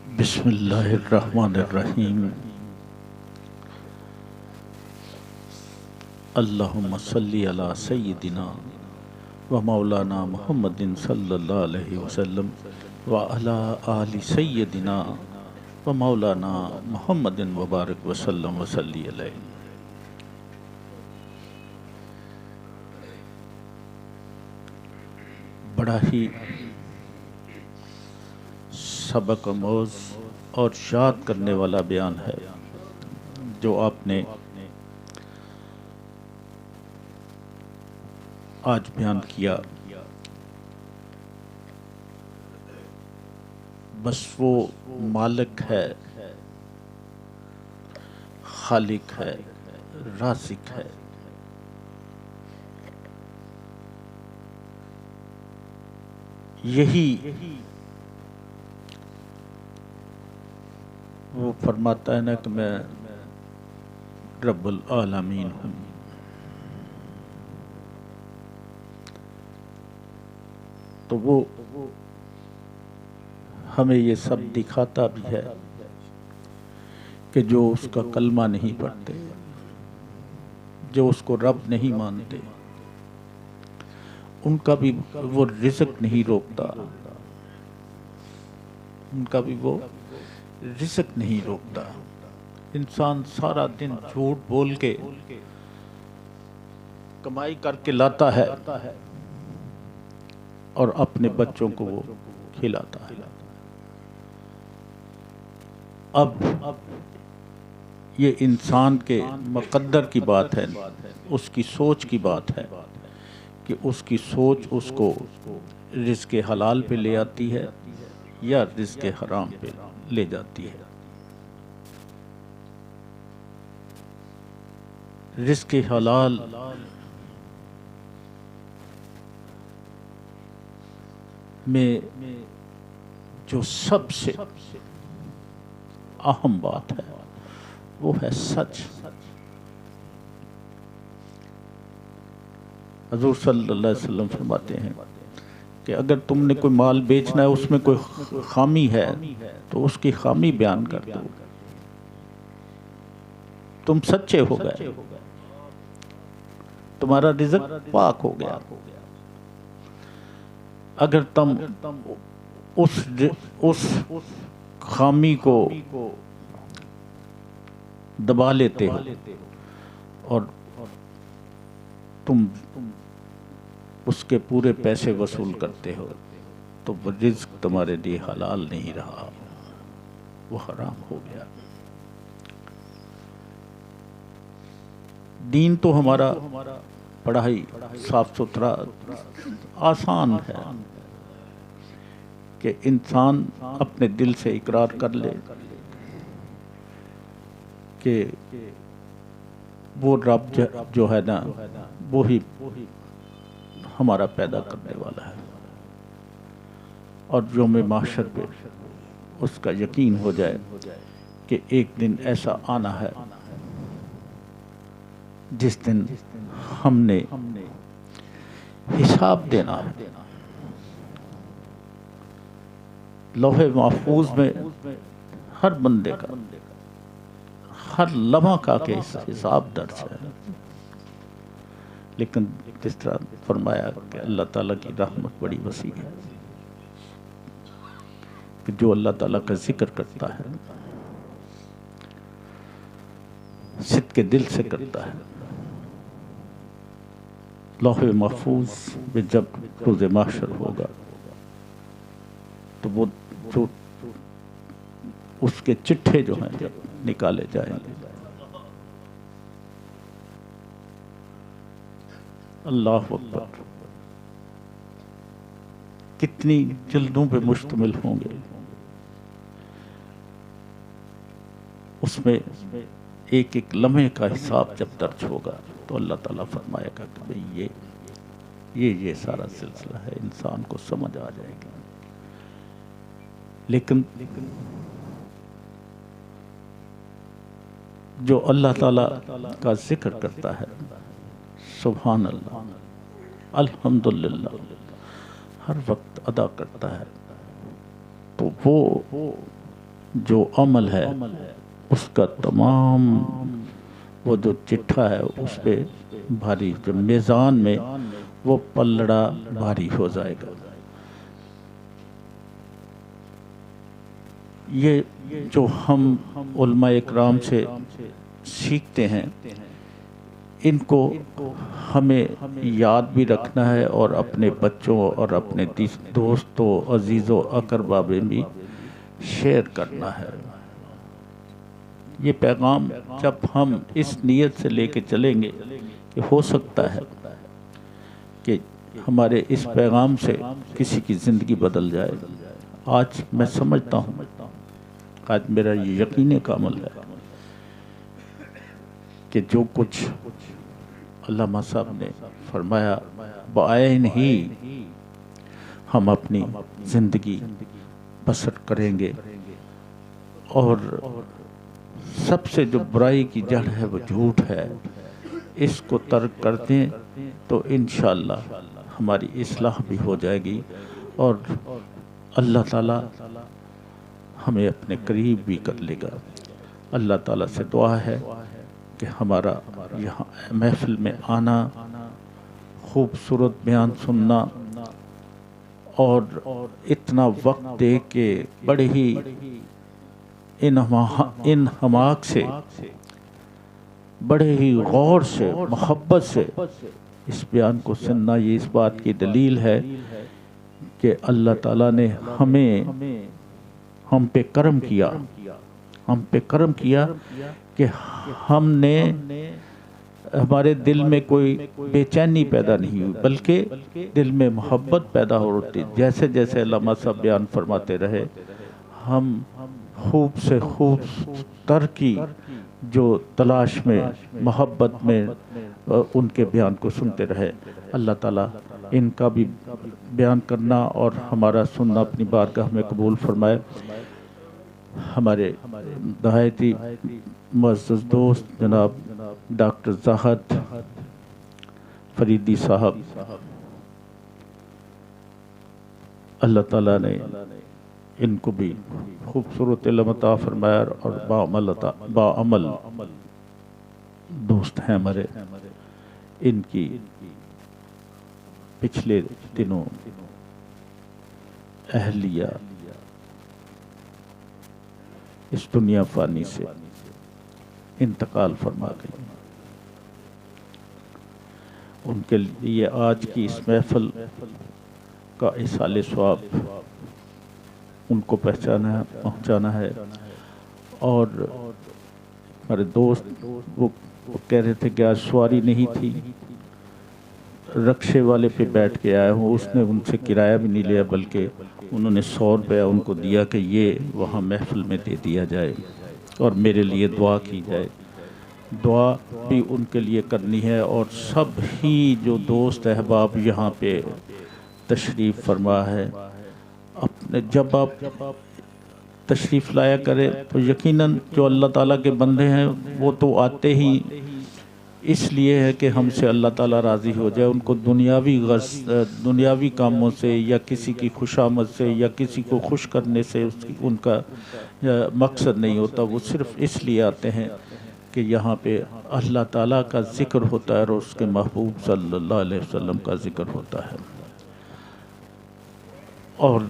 بسم اللہ الرحمن الرحیم اللہم صلی علی سیدنا و مولانا محمد صلی اللہ علیہ وسلم وعلی آل سیدنا و مولانا محمد وبارک وسلم وصلی علیہ۔ بڑا ہی سبق آموز اور یاد کرنے والا بیان ہے جو آپ نے آج بیان کیا۔ بس وہ مالک ہے، خالق ہے، رازق ہے، یہی وہ فرماتا ہے نا کہ میں رب العالمین ہوں۔ تو وہ ہمیں یہ سب دکھاتا بھی ہے کہ جو اس کا کلمہ نہیں پڑھتے، جو اس کو رب نہیں مانتے، ان کا بھی وہ رزق نہیں روکتا، ان کا بھی وہ رزق نہیں روکتا۔ انسان سارا دن جھوٹ بول کے کمائی کر کے لاتا ہے اور اپنے بچوں کو وہ کھلاتا ہے۔ اب یہ انسان کے مقدر کی بات ہے، اس کی سوچ کی بات ہے کہ اس کی سوچ اس کو رزق حلال پہ لے آتی ہے یا رزق حرام پہ لے جاتی ہے۔ رزق حلال میں جو سب سے اہم بات ہے وہ ہے سچ۔ حضور صلی اللہ علیہ وسلم فرماتے ہیں کہ اگر تم نے کوئی مال بیچنا ہے، اس میں کوئی خامی ہے تو اس کی خامی بیان کر دو، تم سچے ہو گئے، تمہارا رزق پاک ہو گیا۔ اگر تم اس خامی کو دبا لیتے ہو اور تم اس کے پورے پیسے وصول کرتے ہو تو وہ رزق تمہارے لیے حلال نہیں رہا، وہ حرام ہو گیا۔ دین تو ہمارا پڑھائی صاف ستھرا آسان ہے کہ انسان اپنے دل سے اقرار کر لے کہ وہ رب جو ہے نا وہی ہمارا پیدا کرنے والا ہے، اور یوم محشر پہ اس کا یقین ہو جائے کہ ایک دن ایسا آنا ہے جس دن ہم نے حساب دینا ہے۔ لوح محفوظ میں ہر بندے کا ہر لمحہ کا کہ حساب درج ہے، لیکن جس طرح فرمایا کہ اللہ تعالیٰ کی رحمت بڑی وسیع ہے کہ جو اللہ تعالیٰ کا ذکر کرتا ہے صدق کے دل سے کرتا ہے، لوح محفوظ میں جب روز محشر ہوگا تو وہ جو اس کے چٹھے جو ہیں جب نکالے جائیں گے، اللہ اکبر، کتنی جلدوں پہ مشتمل ہوں گے۔ اس میں ایک ایک لمحے کا حساب جب درج ہوگا تو اللہ تعالیٰ فرمائے گا کہ بھئی یہ سارا سلسلہ ہے، انسان کو سمجھ آ جائے گا۔ لیکن جو اللہ تعالیٰ کا ذکر کرتا ہے، سبحان اللہ، الحمدللہ، ہر وقت ادا کرتا ہے، تو وہ جو عمل ہے اس کا تمام وہ جو چٹھا ہے اس پہ بھاری، جب میزان میں وہ پلڑا بھاری ہو جائے گا۔ یہ جو ہم علماء اکرام سے سیکھتے ہیں، ان کو ہمیں یاد بھی رکھنا ہے اور اپنے بچوں اور اپنے دوستوں، عزیزوں، اقربا میں بھی شیئر کرنا ہے۔ یہ پیغام جب ہم اس نیت سے لے کے چلیں گے کہ ہو سکتا ہے کہ ہمارے اس پیغام سے کسی کی زندگی بدل جائے۔ آج میں سمجھتا ہوں، آج میرا یہ یقین کامل ہے کہ جو کچھ علامہ صاحب نے فرمایا بعین ہی ہم اپنی زندگی بسر کریں گے، اور سب سے جو برائی کی جڑ ہے وہ جھوٹ ہے، اس کو ترک کر دیں تو انشاءاللہ ہماری اصلاح بھی ہو جائے گی، اور اللہ تعالیٰ ہمیں اپنے قریب بھی کر لے گا۔ اللہ تعالیٰ سے دعا ہے کہ ہمارا یہاں محفل میں آنا، خوبصورت بیان سننا، اور اتنا وقت دے کے بڑے ہی انہماک سے، بڑے ہی غور سے، محبت سے اس بیان کو سننا، یہ اس بات کی دلیل ہے کہ اللہ تعالیٰ نے ہم پہ کرم کیا، ہم پہ کرم کیا کہ ہم نے ہمارے دل میں کوئی بے چینی پیدا نہیں ہوئی، بلکہ دل میں محبت پیدا ہو رہی۔ جیسے جیسے علامہ صاحب بیان فرماتے رہے، ہم خوب سے خوب تر کی جو تلاش میں، محبت میں ان کے بیان کو سنتے رہے۔ اللہ تعالیٰ ان کا بھی بیان کرنا اور ہمارا سننا اپنی بارگاہ میں قبول فرمائے۔ ہمارے نہایتی معزز دوست جناب ڈاکٹر زاہد فریدی صاحب، اللہ تعالیٰ نے ان کو بھی خوبصورت علم عطا فرمایا، اور باعمل دوست ہیں ہمارے۔ ان کی پچھلے دنوں اہلیہ اس دنیا فانی سے انتقال فرما گئی۔ ان کے لیے آج کی اس محفل کا ایصال ثواب ان کو پہنچانا ہے، اور ہمارے دوست وہ کہہ رہے تھے کہ آج سواری نہیں تھی، رکشے والے پہ بیٹھ کے آیا ہوں۔ اس نے ان سے کرایہ بھی نہیں لیا، بلکہ انہوں نے 100 روپیہ ان کو دیا کہ یہ وہاں محفل میں دے دیا جائے اور میرے لیے دعا کی جائے۔ دعا بھی ان کے لیے کرنی ہے، اور سب ہی جو دوست احباب یہاں پہ تشریف فرما ہے، جب آپ تشریف لایا کرے تو یقیناً جو اللہ تعالیٰ کے بندے ہیں وہ تو آتے ہی اس لیے ہے کہ ہم سے اللہ تعالیٰ راضی ہو جائے۔ ان کو دنیاوی کاموں سے یا کسی کی خوشامد سے یا کسی کو خوش کرنے سے ان کا مقصد نہیں ہوتا، وہ صرف اس لیے آتے ہیں کہ یہاں پہ اللہ تعالیٰ کا ذکر ہوتا ہے اور اس کے محبوب صلی اللہ علیہ وسلم کا ذکر ہوتا ہے۔ اور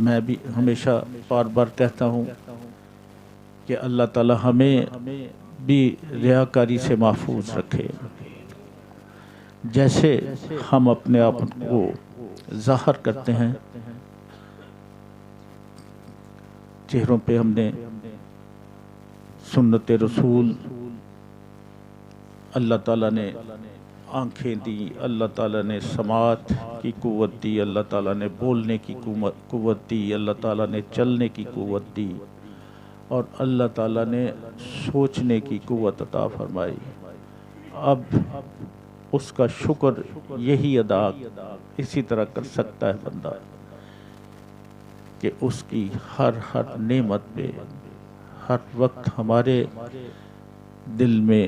میں بھی ہمیشہ بار بار کہتا ہوں کہ اللہ تعالیٰ ہمیں بھی ریاکاری سے محفوظ رکھے۔ جیسے ہم اپنے آپ کو ظاہر کرتے ہیں، چہروں پہ ہم نے سنت رسول، اللہ تعالیٰ نے آنکھیں دی، اللہ تعالیٰ نے سماعت کی قوت دی، اللہ تعالیٰ نے بولنے کی قوت دی، اللہ تعالیٰ نے چلنے کی قوت دی، اور اللہ تعالیٰ نے سوچنے کی قوت عطا فرمائی۔ اب اس کا شکر یہی ادا اسی طرح کر سکتا ہے بندہ کہ اس کی ہر نعمت پہ ہر وقت ہمارے دل میں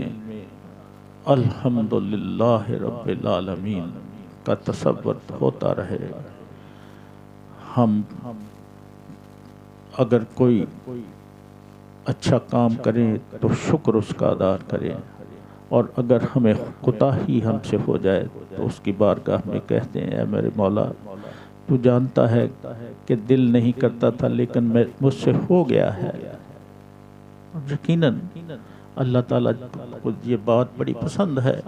الحمدللہ رب العالمین کا تصور ہوتا رہے۔ ہم اگر کوئی اچھا کام کریں تو شکر اس کا ادا کریں، اور اگر ہمیں کوتاہی ہم سے ہو جائے تو اس کی بارگاہ میں کہتے ہیں اے میرے مولا تو جانتا ہے کہ دل نہیں کرتا تھا لیکن مجھ سے ہو گیا ہے۔ یقیناً اللہ تعالیٰ کو یہ بات بڑی پسند ہے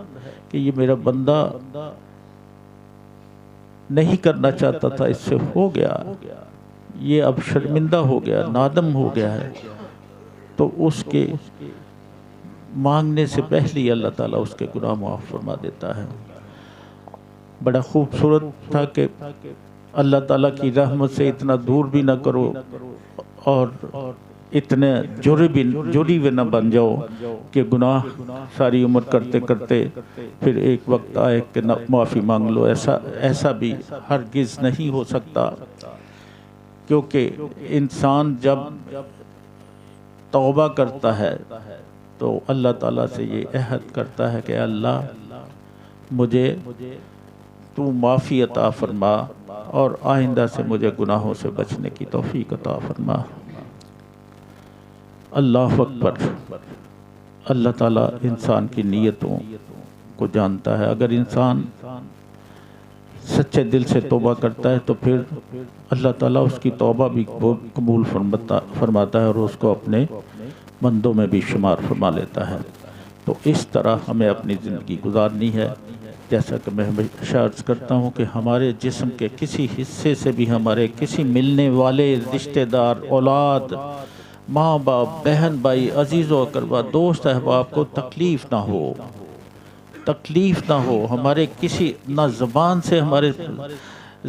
کہ یہ میرا بندہ نہیں کرنا چاہتا تھا، اس سے ہو گیا، یہ اب شرمندہ ہو گیا، نادم ہو گیا ہے، تو اس کے مانگنے سے پہلے ہی اللہ تعالیٰ اس کے گناہ معاف فرما دیتا ہے۔ بڑا خوبصورت تھا کہ اللہ تعالیٰ کی رحمت سے اتنا دور بھی نہ کرو اور اتنے جوری بھی نہ بن جاؤ کہ گناہ ساری عمر کرتے کرتے پھر ایک وقت آئے کہ معافی مانگ لو۔ ایسا بھی ہرگز نہیں ہو سکتا، کیونکہ انسان جب توبہ کرتا ہے تو اللہ تعالیٰ سے یہ عہد کرتا ہے کہ اللہ مجھے تو معافی عطا فرما اور آئندہ سے مجھے گناہوں سے بچنے کی توفیق عطا فرما۔ اللہ اکبر۔ اللہ تعالیٰ انسان کی نیتوں کو جانتا ہے۔ اگر انسان سچے دل سے توبہ کرتا ہے تو پھر اللہ تعالیٰ اس کی توبہ بھی قبول فرماتا ہے اور اس کو اپنے بندوں میں بھی شمار فرما لیتا ہے۔ تو اس طرح ہمیں اپنی زندگی گزارنی ہے، جیسا کہ میں ہمیشہ عرض کرتا ہوں کہ ہمارے جسم کے کسی حصے سے بھی ہمارے کسی ملنے والے رشتہ دار، اولاد، ماں باپ، بہن بھائی، عزیز و اقربا، دوست احباب کو تکلیف نہ ہو، تکلیف نہ ہو۔ ہمارے کسی نہ ہمارے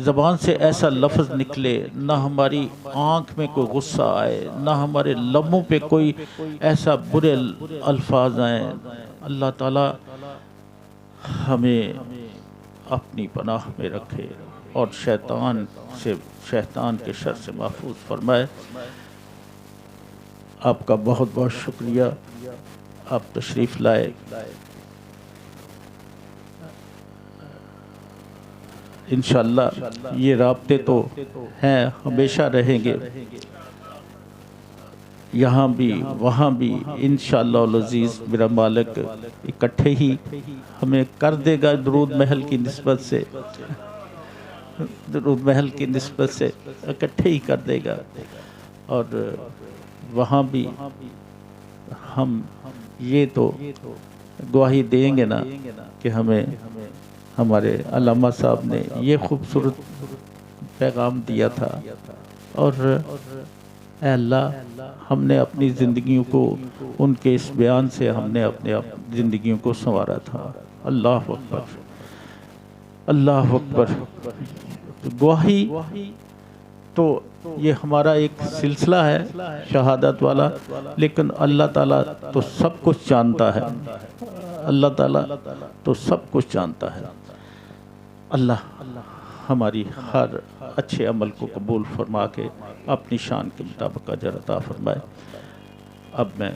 زبان سے ایسا لفظ نکلے، نہ ہماری آنکھ میں کوئی غصہ آئے، نہ ہمارے لبوں پہ کوئی ایسا برے الفاظ آئیں۔ اللہ تعالیٰ ہمیں اپنی پناہ میں رکھے اور شیطان کے شر سے محفوظ فرمائے۔ آپ کا بہت بہت شکریہ، آپ تشریف لائے۔ انشاءاللہ یہ رابطے تو ہیں، ہمیشہ رہیں گے، یہاں بھی وہاں بھی انشاءاللہ العزیز میرا مالک اکٹھے ہی ہمیں کر دے گا، درود محل کی نسبت سے اکٹھے ہی کر دے گا، اور وہاں بھی ہم یہ تو گواہی دیں گے نا کہ ہمیں ہمارے علامہ صاحب نے یہ خوبصورت پیغام دیا تھا، اور اے اللہ ہم نے اپنی زندگیوں کو ان کے اس بیان سے ہم نے اپنے زندگیوں کو سنوارا تھا۔ اللہ اکبر، اللہ اکبر۔ گواہی تو یہ ہمارا ایک سلسلہ ہے شہادت والا، لیکن اللہ تعالیٰ تو سب کچھ جانتا ہے، اللہ تعالیٰ تو سب کچھ جانتا ہے۔ اللہ ہماری ہر اچھے عمل کو قبول فرما کے اپنی شان کے مطابق اجر عطا فرمائے۔ اب میں